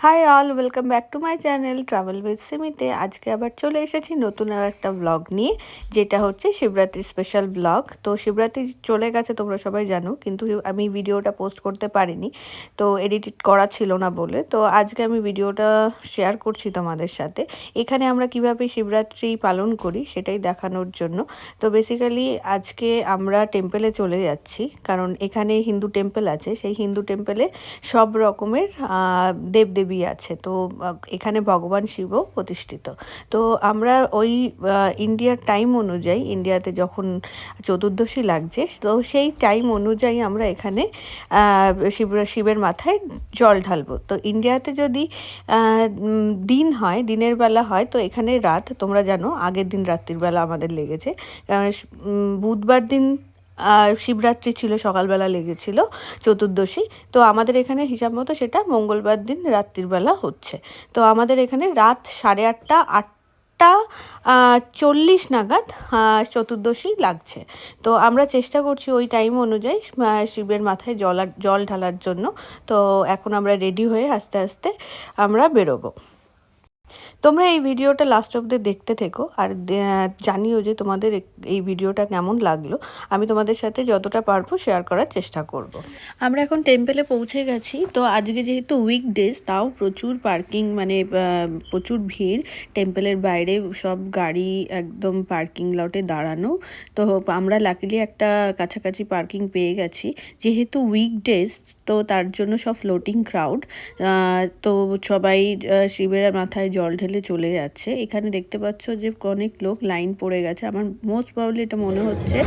High all, welcome back to my channel travel with সিমিতে। আজকে আবার চলে এসেছি নতুন আর একটা ব্লগ নিয়ে, যেটা হচ্ছে শিবরাত্রি স্পেশাল ব্লগ। তো শিবরাত্রি চলে গেছে তোমরা সবাই জানো, কিন্তু আমি ভিডিওটা পোস্ট করতে পারিনি, তো এডিট করা ছিল না বলে। তো আজকে আমি ভিডিওটা শেয়ার করছি তোমাদের সাথে। এখানে আমরা কিভাবে শিবরাত্রি পালন করি সেটাই দেখানোর জন্য। তো বেসিক্যালি আজকে আমরা টেম্পেলে চলে যাচ্ছি, কারণ এখানে হিন্দু টেম্পেল আছে। সেই হিন্দু টেম্পেলে সব রকমের দেবদেবী আছে। তো এখানে ভগবান শিবও প্রতিষ্ঠিত। তো আমরা ওই ইন্ডিয়ার টাইম অনুযায়ী, ইন্ডিয়াতে যখন চতুর্দশী লাগছে, তো সেই টাইম অনুযায়ী আমরা এখানে শিবের মাথায় জল ঢালবো। তো ইন্ডিয়াতে যদি দিন হয়, দিনের বেলা হয়, তো এখানে রাত। তোমরা জানো আগের দিন রাত্রির বেলা আমাদের লেগেছে, বুধবার দিন শিবরাত্রি ছিল, সকালবেলা লেগেছিল চতুর্দশী। তো আমাদের এখানে হিসাব মতো সেটা মঙ্গলবার দিন রাত্রির বেলা হচ্ছে। তো আমাদের এখানে রাত 8:30 নাগাদ চতুর্দশী লাগছে। তো আমরা চেষ্টা করছি ওই টাইম অনুযায়ী শিবের মাথায় জল ঢালার জন্য। তো এখন আমরা রেডি হয়ে আস্তে আস্তে আমরা বেরোবো। তোমরা এই ভিডিওটা লাস্ট অব্দি দেখতে থেকো, আর জানিও যে তোমাদের এই ভিডিওটা কেমন লাগলো। আমি তোমাদের সাথে যতটা পারবো শেয়ার করার চেষ্টা করব। আমরা এখন টেম্পেলে পৌঁছে গেছি। তো আজকে যেহেতু উইকডেজ, তাও প্রচুর পার্কিং, মানে প্রচুর ভিড়। টেম্পেলের বাইরে সব গাড়ি একদম পার্কিং লটে দাঁড়ানো। তো আমরা লাকিলি একটা কাছাকাছি পার্কিং পেয়ে গেছি। যেহেতু উইকডেজ, তো তার জন্য সব ফ্লোটিং ক্রাউড। তো সবাই শিবের মাথায় জল ঢেলে চলে যাচ্ছে। এখানে দেখতে পাচ্ছ যে অনেক লোক লাইন পড়ে গেছে। আমার মোস্ট প্রবাবলি এটা মনে হচ্ছে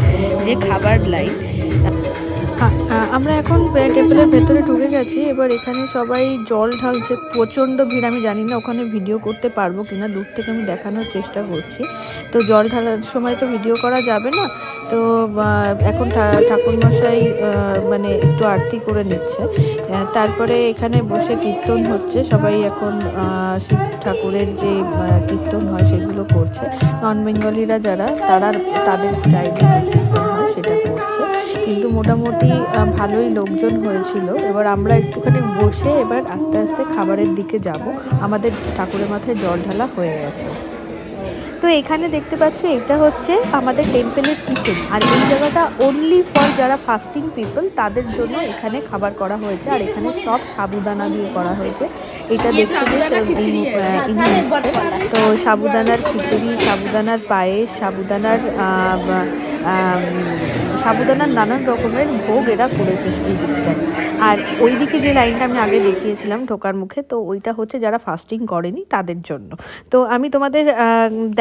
যে খাবার লাইন। আমরা এখন টেম্পলের ভেতরে ঢুকে গেছি। এবার এখানে সবাই জল ঢালছে, প্রচণ্ড ভিড়। আমি জানি না ওখানে ভিডিও করতে পারবো কিনা, দূর থেকে আমি দেখানোর চেষ্টা করছি। তো জল ঢালার সময় তো ভিডিও করা যাবে না। তো এখন ঠাকুরমশাই মানে একটু আরতি করে নিচ্ছে। তারপরে এখানে বসে কীর্তন হচ্ছে। সবাই এখন শিব ঠাকুরের যে কীর্তন হয় সেগুলো করছে। নন বেঙ্গলিরা যারা, তারা তাদের স্টাইলে যে কীর্তন হয় সেটা করছে। কিন্তু মোটামুটি ভালোই লোকজন হয়েছিল। এবার আমরা একটুখানি বসে এবার আস্তে আস্তে খাবারের দিকে যাব। আমাদের ঠাকুরের মাথায় জল ঢালা হয়ে গেছে। তো এখানে দেখতে পাচ্ছ, এটা হচ্ছে আমাদের টেম্পেলের কিচেন। আর এই জায়গাটা অনলি ফর যারা ফাস্টিং পিপল, তাদের জন্য এখানে খাবার করা হয়েছে। আর এখানে সব সাবুদানা দিয়ে করা হয়েছে। এটা দেখছি যে তো সাবুদানার খিচুড়ি, সাবুদানার পায়েস, সাবুদানার নানান রকমের ভোগ এরা করেছে এই দিকটায়। আর ওই দিকে যে লাইনটা আমি আগে দেখিয়েছিলাম ঢোকার মুখে, তো ওইটা হচ্ছে যারা ফাস্টিং করেনি তাদের জন্য। তো আমি তোমাদের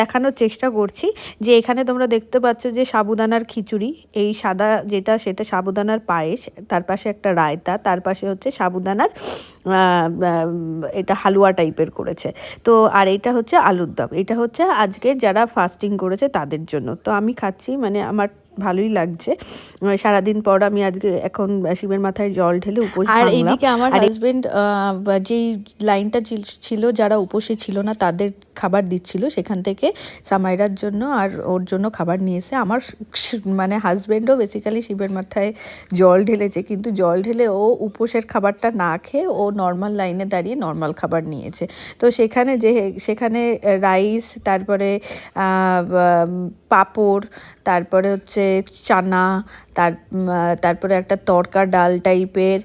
দেখানোর চেষ্টা করছি যে এখানে তোমরা দেখতে পাচ্ছ যে সাবুদানার খিচুড়ি, এই সাদা যেটা, সেটা সাবুদানার পায়েস, তার পাশে একটা রায়তা, তার পাশে হচ্ছে সাবুদানার এটা হালুয়া টাইপের করেছে। তো আর এটা হচ্ছে আলুর দম। এটা হচ্ছে আজকে যারা ফাস্টিং করেছে তাদের জন্য। তো আমি খাচ্ছি, মানে আমার ভালোই লাগছে। সারাদিন পর আমি আজকে এখন শিবের মাথায় জল ঢেলে উপোস ভাঙলাম। আর এইদিকে আমার হাজবেন্ড যেই লাইনটা ছিল, যারা উপোসে ছিল না তাদের খাবার দিচ্ছিল, সেখান থেকে সামাইরার জন্য আর ওর জন্য খাবার নিয়েছে। আমার মানে হাজবেন্ডও বেসিক্যালি শিবের মাথায় জল ঢেলেছে, কিন্তু জল ঢেলে ও উপোসের খাবারটা না খেয়ে ও নর্মাল লাইনে দাঁড়িয়ে নর্মাল খাবার নিয়েছে। তো সেখানে রাইস, তারপরে পাঁপড়, তারপরে হচ্ছে চানা, তারপরে একটা তড়কা ডাল টাইপের,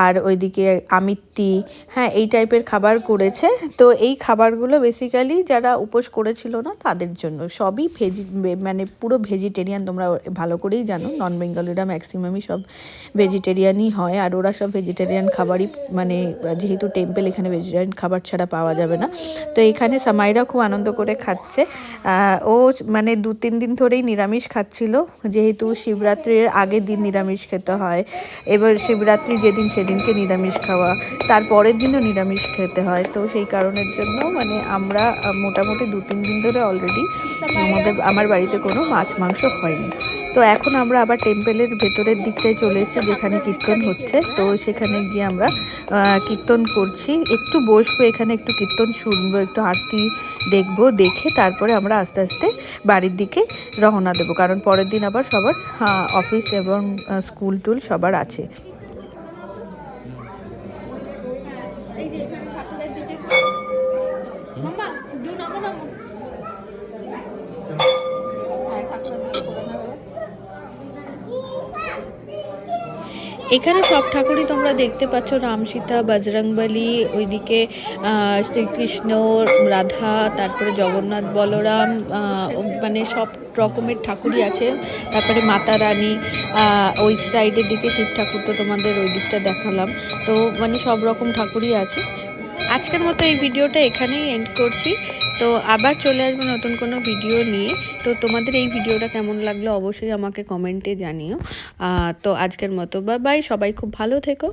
আর ওইদিকে আমিত্তি, হ্যাঁ এই টাইপের খাবার করেছে। তো এই খাবারগুলো বেসিক্যালি যারা উপোস করেছিল না তাদের জন্য। সবই মানে পুরো ভেজিটেরিয়ান। তোমরা ভালো করেই জানো নন বেঙ্গলিরা ম্যাক্সিমামই সব ভেজিটেরিয়ানই হয়, আর ওরা সব ভেজিটেরিয়ান খাবারই, মানে যেহেতু টেম্পেল, এখানে ভেজিটেরিয়ান খাবার ছাড়া পাওয়া যাবে না। তো এখানে সামাইরা খুব আনন্দ করে খাচ্ছে। ও মানে 2-3 দিন ধরেই নিরামিষ খাচ্ছিল, যেহেতু শিবরাত্রির আগের দিন নিরামিষ খেতে হয়। এবার শিবরাত্রি যেদিন, সেদিনকে নিরামিষ খাওয়া, তারপরের দিনও নিরামিষ খেতে হয়। তো সেই কারণের জন্য মানে আমরা মোটামুটি 2-3 দিন ধরে অলরেডি আমার বাড়িতে কোনো মাছ মাংস হয়নি। তো এখন আমরা আবার টেম্পেলের ভেতরের দিকটায় চলে এসেছি, যেখানে কীর্তন হচ্ছে। তো সেখানে গিয়ে আমরা কীর্তন করছি, একটু বসবো এখানে, একটু কীর্তন শুনবো, একটু আরতি দেখবো, দেখে তারপরে আমরা আস্তে আস্তে বাড়ির দিকে রওনা দেবো, কারণ পরের দিন আবার সবার অফিস এবং স্কুল টুল সবার আছে। ঠাকুরের দিকে মাম্মা দু নামো নামো হ্যাঁ ঠাকুরের দিকে করে নাও। এখানে সব ঠাকুরই তোমরা দেখতে পাচ্ছ, রাম সীতা বজরংবলী, ওইদিকে শ্রীকৃষ্ণ রাধা, তারপরে জগন্নাথ বলরাম, মানে সব রকমের ঠাকুরই আছে। তারপরে মাতা রানী, ওই সাইডের দিকে শিব ঠাকুর তো তোমাদের ওই দিকটা দেখালাম। তো মানে সব রকম ঠাকুরই আছে। আজকের মতো এই ভিডিওটা এখানেই এন্ড করছি। তো আবার চলে আসবো নতুন কোনো ভিডিও নিয়ে। তো তোমাদের এই ভিডিওটা কেমন লাগলো অবশ্যই আমাকে কমেন্টে জানিও। তো আজকের মতো বাই বাই, সবাই খুব ভালো থেকো।